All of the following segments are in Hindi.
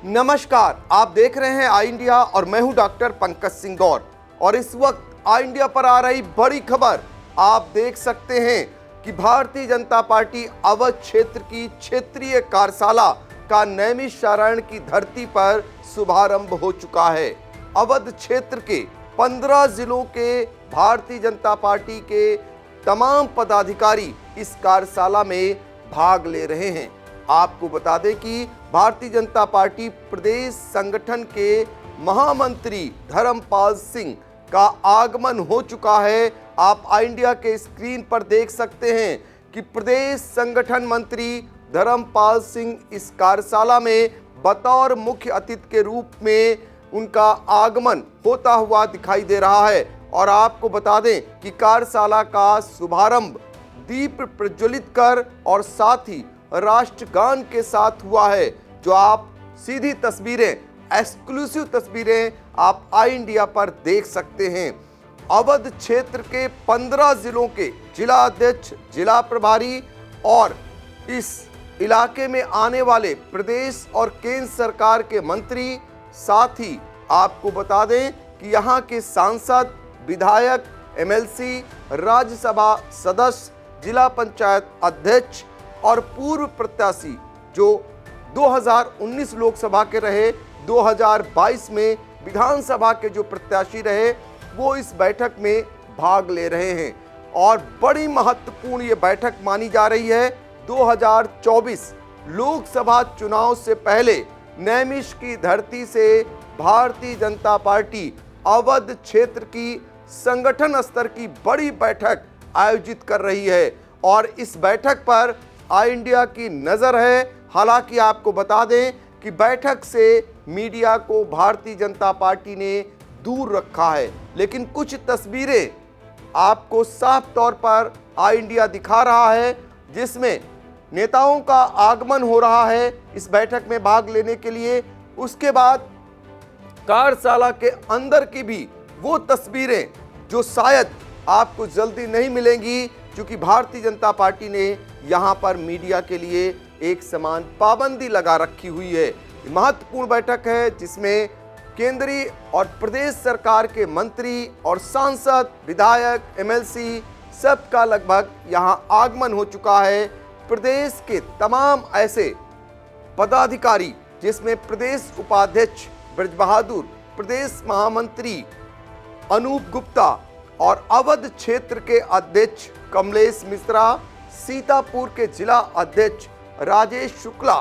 नमस्कार, आप देख रहे हैं आई इंडिया और मैं हूं डॉक्टर पंकज सिंह गौर। और इस वक्त आई इंडिया पर आ रही बड़ी खबर आप देख सकते हैं कि भारतीय जनता पार्टी अवध क्षेत्र की क्षेत्रीय कार्यशाला का नैमिषारण्य की धरती पर शुभारंभ हो चुका है। अवध क्षेत्र के 15 जिलों के भारतीय जनता पार्टी के तमाम पदाधिकारी इस कार्यशाला में भाग ले रहे हैं। आपको बता दें कि भारतीय जनता पार्टी प्रदेश संगठन के महामंत्री धर्मपाल सिंह का आगमन हो चुका है। आप आई इंडिया के स्क्रीन पर देख सकते हैं कि प्रदेश संगठन मंत्री धर्मपाल सिंह इस कार्यशाला में बतौर मुख्य अतिथि के रूप में उनका आगमन होता हुआ दिखाई दे रहा है। और आपको बता दें कि कार्यशाला का शुभारंभ दीप प्रज्वलित कर और साथ ही राष्ट्रगान के साथ हुआ है। जो आप सीधी तस्वीरें, एक्सक्लूसिव तस्वीरें आप आई इंडिया पर देख सकते हैं। अवध क्षेत्र के 15 जिलों के जिला अध्यक्ष, जिला प्रभारी और इस इलाके में आने वाले प्रदेश और केंद्र सरकार के मंत्री, साथ ही आपको बता दें कि यहाँ के सांसद, विधायक, एमएलसी, राज्यसभा सदस्य, जिला पंचायत अध्यक्ष और पूर्व प्रत्याशी जो 2019 लोकसभा के रहे, 2022 में विधानसभा के जो प्रत्याशी रहे, वो इस बैठक में भाग ले रहे हैं। और बड़ी महत्वपूर्ण ये बैठक मानी जा रही है। 2024 लोकसभा चुनाव से पहले नैमिष की धरती से भारतीय जनता पार्टी अवध क्षेत्र की संगठन स्तर की बड़ी बैठक आयोजित कर रही है। और इस बैठक पर आई इंडिया की नज़र है। हालांकि आपको बता दें कि बैठक से मीडिया को भारतीय जनता पार्टी ने दूर रखा है, लेकिन कुछ तस्वीरें आपको साफ तौर पर आई इंडिया दिखा रहा है जिसमें नेताओं का आगमन हो रहा है इस बैठक में भाग लेने के लिए। उसके बाद कार्यशाला के अंदर की भी वो तस्वीरें जो शायद आपको जल्दी नहीं मिलेंगी, क्योंकि भारतीय जनता पार्टी ने यहाँ पर मीडिया के लिए एक समान पाबंदी लगा रखी हुई है। महत्वपूर्ण बैठक है जिसमें केंद्रीय और प्रदेश सरकार के मंत्री और सांसद, विधायक, एमएलसी सबका लगभग यहाँ आगमन हो चुका है। प्रदेश के तमाम ऐसे पदाधिकारी जिसमें प्रदेश उपाध्यक्ष ब्रज बहादुर, प्रदेश महामंत्री अनूप गुप्ता और अवध क्षेत्र के अध्यक्ष कमलेश मिश्रा, सीतापुर के जिला अध्यक्ष राजेश शुक्ला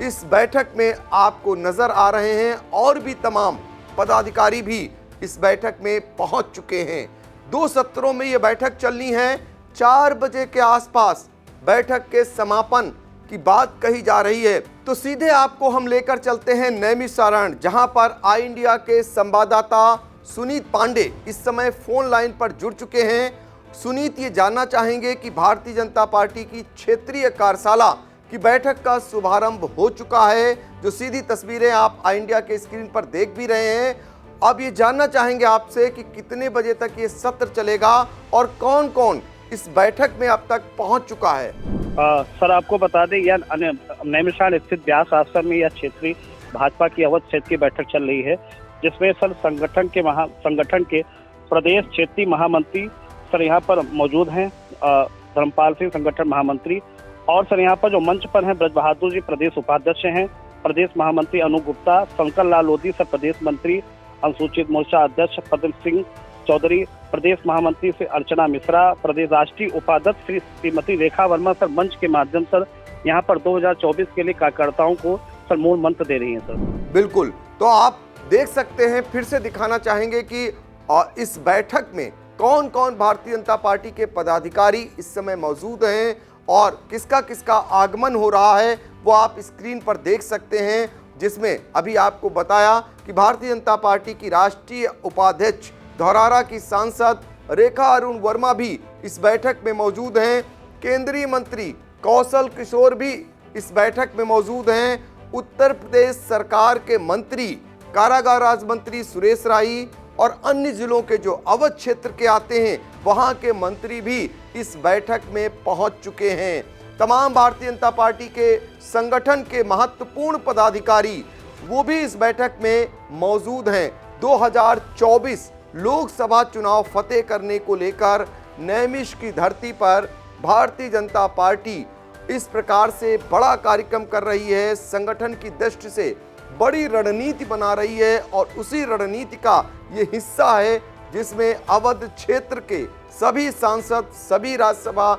इस बैठक में आपको नजर आ रहे हैं। और भी तमाम पदाधिकारी भी इस बैठक में पहुंच चुके हैं। 2 सत्रों में ये बैठक चलनी है। 4 बजे के आसपास बैठक के समापन की बात कही जा रही है। तो सीधे आपको हम लेकर चलते हैं नैमिषारण्य, जहां पर आई इंडिया के संवाददाता सुनीत पांडे इस समय फोन लाइन पर जुड़ चुके हैं। सुनीत, ये जानना चाहेंगे कि भारतीय जनता पार्टी की क्षेत्रीय कार्यशाला की बैठक का शुभारंभ हो चुका है, जो सीधी तस्वीरें आप आई इंडिया के स्क्रीन पर देख भी रहे हैं। अब ये जानना चाहेंगे आपसे कि कितने बजे तक ये सत्र चलेगा और कौन कौन इस बैठक में अब तक पहुंच चुका है। सर, आपको बता दें यह नैमिषारण्य स्थित व्यास आश्रम में यह क्षेत्रीय भाजपा की अवध क्षेत्र की बैठक चल रही है, जिसमें सर संगठन के प्रदेश क्षेत्रीय महामंत्री सर यहाँ पर मौजूद हैं, धर्मपाल सिंह संगठन महामंत्री, और सर यहाँ पर जो मंच पर हैं ब्रज बहादुर जी प्रदेश उपाध्यक्ष हैं, प्रदेश महामंत्री अनूप गुप्ता, शंकर लाल लोधी सर प्रदेश मंत्री, अनुसूचित मोर्चा अध्यक्ष पद्म सिंह चौधरी, प्रदेश महामंत्री से अर्चना मिश्रा, प्रदेश राष्ट्रीय उपाध्यक्ष श्रीमती रेखा वर्मा सर मंच के माध्यम सर यहाँ पर 2024 के लिए कार्यकर्ताओं को सर मूल मंत्र दे रही हैं सर। बिल्कुल, तो आप देख सकते हैं, फिर से दिखाना चाहेंगे कि इस बैठक में कौन कौन भारतीय जनता पार्टी के पदाधिकारी इस समय मौजूद हैं और किसका किसका आगमन हो रहा है, वो आप स्क्रीन पर देख सकते हैं। जिसमें अभी आपको बताया कि भारतीय जनता पार्टी की राष्ट्रीय उपाध्यक्ष, धौरारा की सांसद रेखा अरुण वर्मा भी इस बैठक में मौजूद हैं। केंद्रीय मंत्री कौशल किशोर भी इस बैठक में मौजूद हैं। उत्तर प्रदेश सरकार के मंत्री, कारागार राज्य मंत्री सुरेश राही और अन्य जिलों के जो अवध क्षेत्र के आते हैं, वहां के मंत्री भी इस बैठक में पहुंच चुके हैं। तमाम भारतीय जनता पार्टी के संगठन के महत्वपूर्ण पदाधिकारी वो भी इस बैठक में मौजूद हैं। 2024 लोकसभा चुनाव फतेह करने को लेकर नैमिष की धरती पर भारतीय जनता पार्टी इस प्रकार से बड़ा कार्यक्रम कर रही है, संगठन की दृष्टि से बड़ी रणनीति बना रही है और उसी रणनीति का ये हिस्सा है जिसमें अवध क्षेत्र के सभी सांसद, सभी राज्यसभा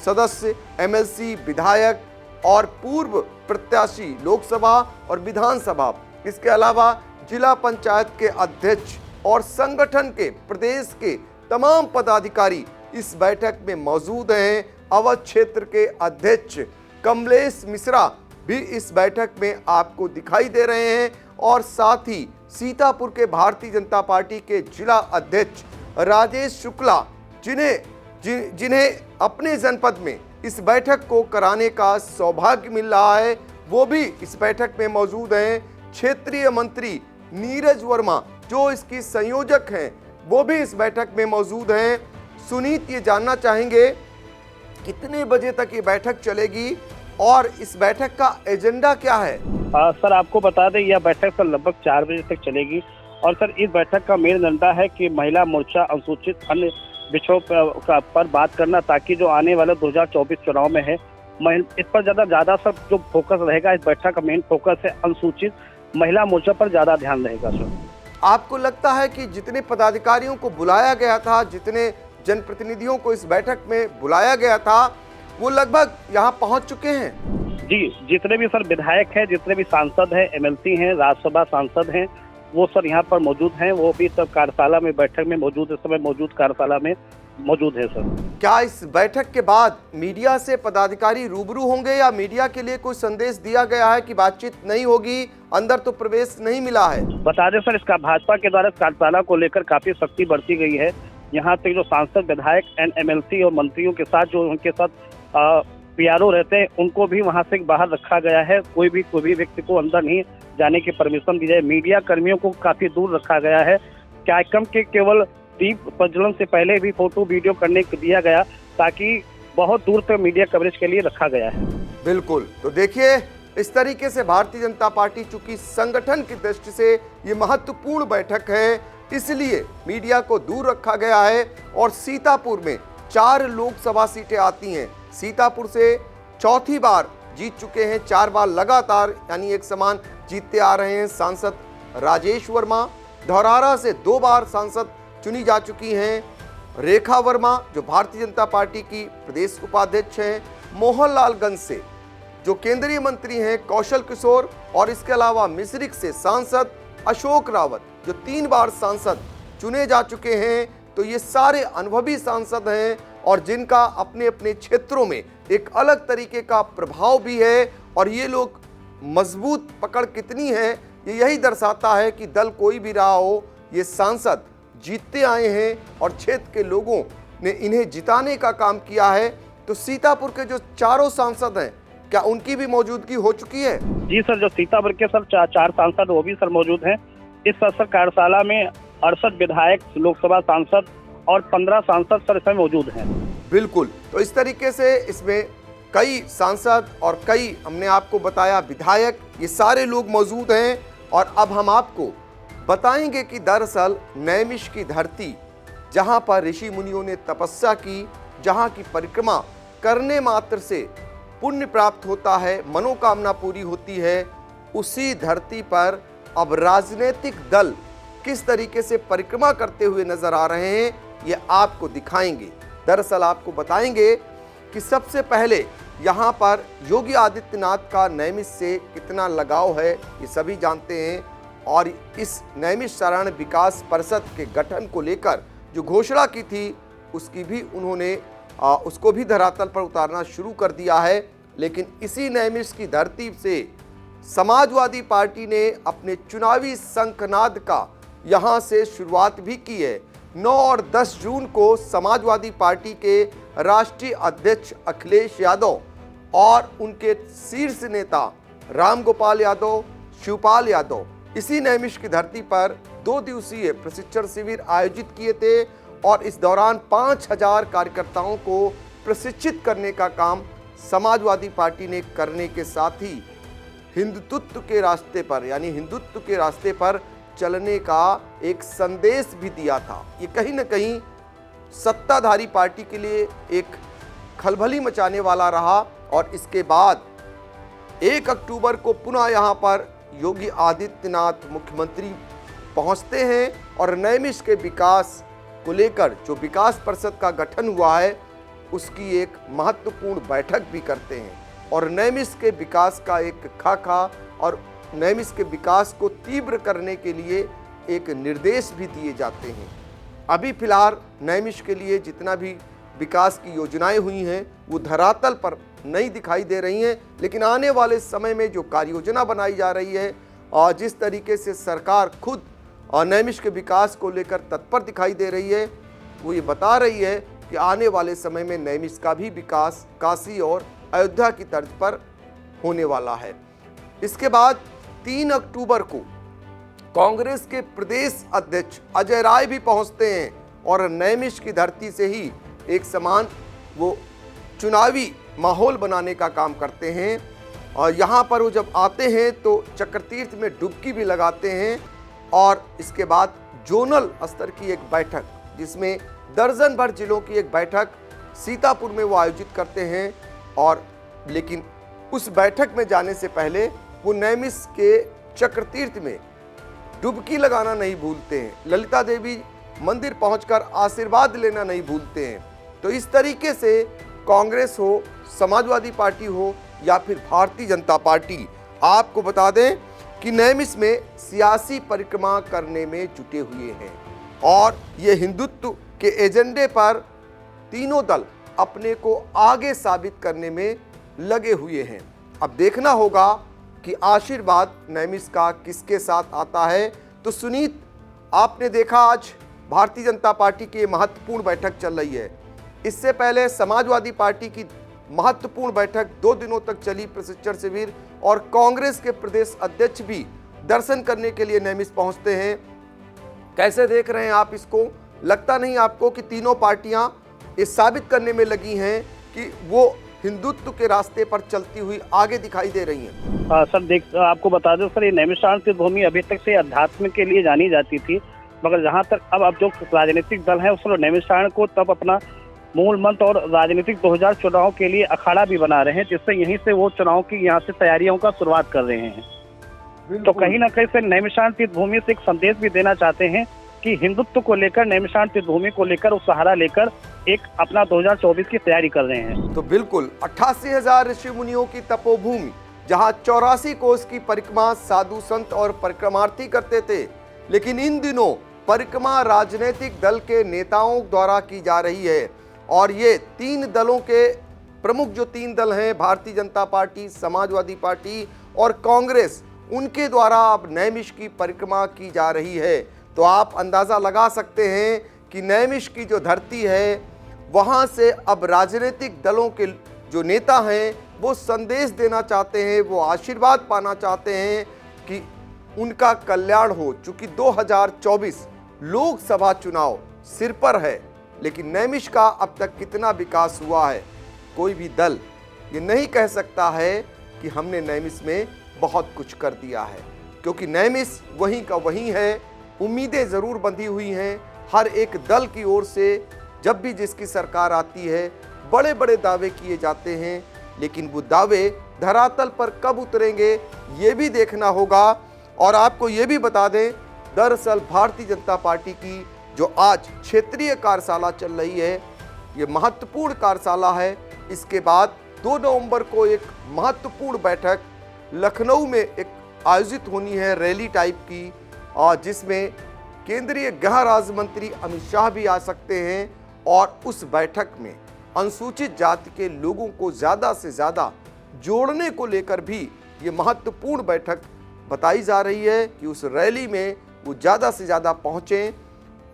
सदस्य, एमएलसी, विधायक और पूर्व प्रत्याशी लोकसभा और विधानसभा, इसके अलावा जिला पंचायत के अध्यक्ष और संगठन के प्रदेश के तमाम पदाधिकारी इस बैठक में मौजूद हैं। अवध क्षेत्र के अध्यक्ष कमलेश मिश्रा भी इस बैठक में आपको दिखाई दे रहे हैं और साथ ही सीतापुर के भारतीय जनता पार्टी के जिला अध्यक्ष राजेश शुक्ला, जिन्हें अपने जनपद में इस बैठक को कराने का सौभाग्य मिल रहा है, वो भी इस बैठक में मौजूद हैं। क्षेत्रीय मंत्री नीरज वर्मा जो इसकी संयोजक हैं, वो भी इस बैठक में मौजूद हैं। सुनीत ये जानना चाहेंगे कितने बजे तक ये बैठक चलेगी और इस बैठक का एजेंडा क्या है? सर आपको बता दें यह बैठक सर लगभग 4 बजे तक चलेगी और सर इस बैठक का मेन एजेंडा है कि महिला मोर्चा, अनुसूचित अन्य विषयों पर बात करना, ताकि जो आने वाले 2024 चुनाव में है इस पर ज्यादा सर जो फोकस रहेगा, इस बैठक का मेन फोकस है अनुसूचित महिला मोर्चा पर ज्यादा ध्यान रहेगा। सर आपको लगता है कि जितने पदाधिकारियों को बुलाया गया था, जितने जनप्रतिनिधियों को इस बैठक में बुलाया गया था, वो लगभग यहाँ पहुँच चुके हैं? जी, जितने भी सर विधायक हैं, जितने भी सांसद हैं, एमएलसी हैं, राज्यसभा सांसद हैं, वो सर यहाँ पर मौजूद हैं। वो भी सब कार्यशाला में बैठक में मौजूद, इस समय मौजूद कार्यशाला में मौजूद है। सर क्या इस बैठक के बाद मीडिया से पदाधिकारी रूबरू होंगे या मीडिया के लिए कोई संदेश दिया गया है कि बातचीत नहीं होगी, अंदर तो प्रवेश नहीं मिला है? बता दें सर, इसका भाजपा के द्वारा कार्यशाला को लेकर काफी सख्ती बरती गई है। यहाँ तक जो सांसद, विधायक, एमएलसी और मंत्रियों के साथ जो उनके साथ पीआरओ रहते हैं, उनको भी वहां से बाहर रखा गया है। कोई भी व्यक्ति को अंदर नहीं जाने की परमिशन दी जाए। मीडिया कर्मियों को काफी दूर रखा गया है। कार्यक्रम के केवल दीप प्रज्वलन से पहले भी फोटो वीडियो करने को दिया गया, ताकि बहुत दूर तक मीडिया कवरेज के लिए रखा गया है। बिल्कुल, तो देखिए इस तरीके से भारतीय जनता पार्टी चूंकि संगठन की दृष्टि से ये महत्वपूर्ण बैठक है, इसलिए मीडिया को दूर रखा गया है। और सीतापुर में 4 लोकसभा सीटें आती हैं। सीतापुर से चौथी बार जीत चुके हैं, 4 बार लगातार यानी एक समान जीतते आ रहे हैं सांसद राजेश वर्मा। धौरारा से 2 बार सांसद चुनी जा चुकी हैं रेखा वर्मा, जो भारतीय जनता पार्टी की प्रदेश उपाध्यक्ष हैं। मोहनलालगंज से जो केंद्रीय मंत्री हैं कौशल किशोर, और इसके अलावा मिश्रिख से सांसद अशोक रावत जो 3 बार सांसद चुने जा चुके हैं। तो ये सारे अनुभवी सांसद हैं और जिनका अपने अपने क्षेत्रों में एक अलग तरीके का प्रभाव भी है। और ये लोग मजबूत पकड़ कितनी है ये यही दर्शाता है कि दल कोई भी रहा हो, ये सांसद जीतते आए हैं और क्षेत्र के लोगों ने इन्हें जिताने का काम किया है। तो सीतापुर के जो 4 सांसद हैं, क्या उनकी भी मौजूदगी हो चुकी है? जी सर, जो सीतापुर के सर 4 सांसद वो भी सर मौजूद हैं। इस सर कार्यशाला में 68 विधायक, लोकसभा सांसद और 15 सांसद सर इसमें मौजूद हैं। बिल्कुल, तो इस तरीके से इसमें कई सांसद और कई हमने आपको बताया विधायक, ये सारे लोग मौजूद हैं। और अब हम आपको बताएंगे कि दरअसल नैमिष की धरती, जहां पर ऋषि मुनियों ने तपस्या की, जहां की परिक्रमा करने मात्र से पुण्य प्राप्त होता है, मनोकामना पूरी होती है, उसी धरती पर अब राजनीतिक दल किस तरीके से परिक्रमा करते हुए नजर आ रहे हैं, ये आपको दिखाएंगे। दरअसल आपको बताएंगे कि सबसे पहले यहाँ पर योगी आदित्यनाथ का नैमिष से कितना लगाव है, ये सभी जानते हैं। और इस नैमिषारण्य विकास परिषद के गठन को लेकर जो घोषणा की थी, उसकी भी उन्होंने उसको भी धरातल पर उतारना शुरू कर दिया है। लेकिन इसी नैमिष की धरती से समाजवादी पार्टी ने अपने चुनावी शंखनाद का यहाँ से शुरुआत भी की है। 9 और 10 जून को समाजवादी पार्टी के राष्ट्रीय अध्यक्ष अखिलेश यादव और उनके शीर्ष नेता रामगोपाल यादव, शिवपाल यादव इसी नैमिष की धरती पर 2 दिवसीय प्रशिक्षण शिविर आयोजित किए थे। और इस दौरान 5000 कार्यकर्ताओं को प्रशिक्षित करने का काम समाजवादी पार्टी ने करने के साथ ही हिंदुत्व के रास्ते पर, यानी हिंदुत्व के रास्ते पर चलने का एक संदेश भी दिया था। ये कहीं ना कहीं सत्ताधारी पार्टी के लिए एक खलबली मचाने वाला रहा। और इसके बाद 1 अक्टूबर को पुनः यहाँ पर योगी आदित्यनाथ मुख्यमंत्री पहुँचते हैं और नैमिष के विकास को लेकर जो विकास परिषद का गठन हुआ है उसकी एक महत्वपूर्ण बैठक भी करते हैं और नैमिष के विकास का एक खाका और नैमिष के विकास को तीव्र करने के लिए एक निर्देश भी दिए जाते हैं। अभी फिलहाल नैमिष के लिए जितना भी विकास की योजनाएं हुई हैं वो धरातल पर नहीं दिखाई दे रही हैं, लेकिन आने वाले समय में जो कार्य योजना बनाई जा रही है और जिस तरीके से सरकार खुद नैमिष के विकास को लेकर तत्पर दिखाई दे रही है, वो ये बता रही है कि आने वाले समय में नैमिष का भी विकास काशी और अयोध्या की तर्ज पर होने वाला है। इसके बाद 3 अक्टूबर को कांग्रेस के प्रदेश अध्यक्ष अजय राय भी पहुंचते हैं और नैमिष की धरती से ही एक समान वो चुनावी माहौल बनाने का काम करते हैं। और यहाँ पर वो जब आते हैं तो चक्रतीर्थ में डुबकी भी लगाते हैं और इसके बाद जोनल स्तर की एक बैठक जिसमें दर्जन भर जिलों की एक बैठक सीतापुर में वो आयोजित करते हैं। और लेकिन उस बैठक में जाने से पहले वो नैमिष के चक्रतीर्थ में डुबकी लगाना नहीं भूलते हैं, ललिता देवी मंदिर पहुंचकर आशीर्वाद लेना नहीं भूलते हैं। तो इस तरीके से कांग्रेस हो, समाजवादी पार्टी हो या फिर भारतीय जनता पार्टी, आपको बता दें कि नैमिष में सियासी परिक्रमा करने में जुटे हुए हैं और ये हिंदुत्व के एजेंडे पर तीनों दल अपने को आगे साबित करने में लगे हुए हैं। अब देखना होगा कि आशीर्वाद नैमिष का किसके साथ आता है। तो सुनीत, आपने देखा आज भारतीय जनता पार्टी की महत्वपूर्ण बैठक चल रही है। इससे पहले समाजवादी पार्टी की महत्वपूर्ण बैठक 2 दिनों तक चली, प्रशिक्षण शिविर, और कांग्रेस के प्रदेश अध्यक्ष भी दर्शन करने के लिए नैमिष पहुंचते हैं। कैसे देख रहे हैं आप इसको? लगता नहीं आपको कि तीनों पार्टियां ये साबित करने में लगी हैं कि वो हिंदुत्व के रास्ते पर चलती हुई आगे दिखाई दे रही हैं? सर आपको बता दें सर, ये नैमिषारण्य तीर्थभूमि अभी तक से अध्यात्म के लिए जानी जाती थी, मगर जहाँ तक अब जो राजनीतिक दल है उसने नैमिषारण्य को तब अपना मूल मंत्र और राजनीतिक 2000 चुनाव के लिए अखाड़ा भी बना रहे हैं, जिससे यहीं से वो चुनाव की यहाँ से तैयारियों का शुरुआत कर रहे हैं। तो कहीं ना कहीं से नैमिषारण्य तीर्थभूमि से एक संदेश भी देना चाहते हैं कि हिंदुत्व को लेकर, नैमिषारण्य तीर्थभूमि को लेकर, उस सहारा लेकर एक अपना 2024 की तैयारी कर रहे हैं। तो बिल्कुल 88,000 ऋषि मुनियों की तपोभूमि, जहाँ 84 कोस की परिक्रमा साधु संत और परिक्रमार्थी करते थे, लेकिन इन दिनों परिक्रमा राजनीतिक दल के नेताओं द्वारा की जा रही है। और ये 3 दलों के प्रमुख जो 3 दल हैं, भारतीय जनता पार्टी, समाजवादी पार्टी और कांग्रेस, उनके द्वारा अब नैमिष की परिक्रमा की जा रही है। तो आप अंदाज़ा लगा सकते हैं कि नैमिष की जो धरती है वहाँ से अब राजनीतिक दलों के जो नेता हैं वो संदेश देना चाहते हैं, वो आशीर्वाद पाना चाहते हैं कि उनका कल्याण हो। चूँकि 2024 लोकसभा चुनाव सिर पर है, लेकिन नैमिष का अब तक कितना विकास हुआ है, कोई भी दल ये नहीं कह सकता है कि हमने नैमिष में बहुत कुछ कर दिया है, क्योंकि नैमिष वहीं का वहीं है। उम्मीदें ज़रूर बंधी हुई हैं हर एक दल की ओर से। जब भी जिसकी सरकार आती है बड़े बड़े दावे किए जाते हैं, लेकिन वो दावे धरातल पर कब उतरेंगे ये भी देखना होगा। और आपको ये भी बता दें, दरअसल भारतीय जनता पार्टी की जो आज क्षेत्रीय कार्यशाला चल रही है, ये महत्वपूर्ण कार्यशाला है। इसके बाद 2 नवंबर को एक महत्वपूर्ण बैठक लखनऊ में एक आयोजित होनी है, रैली टाइप की, और जिसमें केंद्रीय गृह राज्य मंत्री अमित शाह भी आ सकते हैं। और उस बैठक में अनुसूचित जाति के लोगों को ज़्यादा से ज़्यादा जोड़ने को लेकर भी ये महत्वपूर्ण बैठक बताई जा रही है कि उस रैली में वो ज़्यादा से ज़्यादा पहुँचें।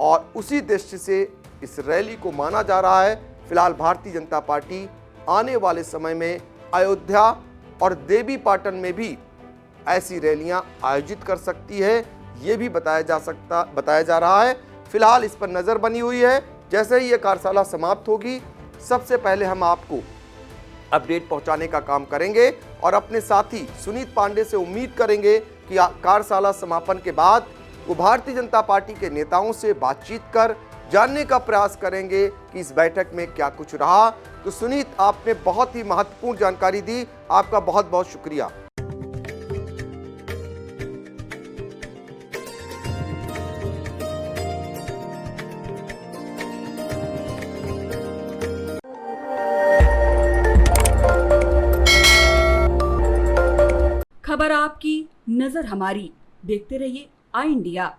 और उसी दृष्टि से इस रैली को माना जा रहा है। फिलहाल भारतीय जनता पार्टी आने वाले समय में अयोध्या और देवी पाटन में भी ऐसी रैलियां आयोजित कर सकती है, ये भी बताया जा रहा है। फिलहाल इस पर नज़र बनी हुई है। जैसे ही ये कार्यशाला समाप्त होगी, सबसे पहले हम आपको अपडेट पहुंचाने का काम करेंगे और अपने साथी सुनीत पांडे से उम्मीद करेंगे कि कार्यशाला समापन के बाद वो भारतीय जनता पार्टी के नेताओं से बातचीत कर जानने का प्रयास करेंगे कि इस बैठक में क्या कुछ रहा। तो सुनीत, आपने बहुत ही महत्वपूर्ण जानकारी दी, आपका बहुत बहुत शुक्रिया। खबर आपकी, नजर हमारी। देखते रहिए आई इंडिया।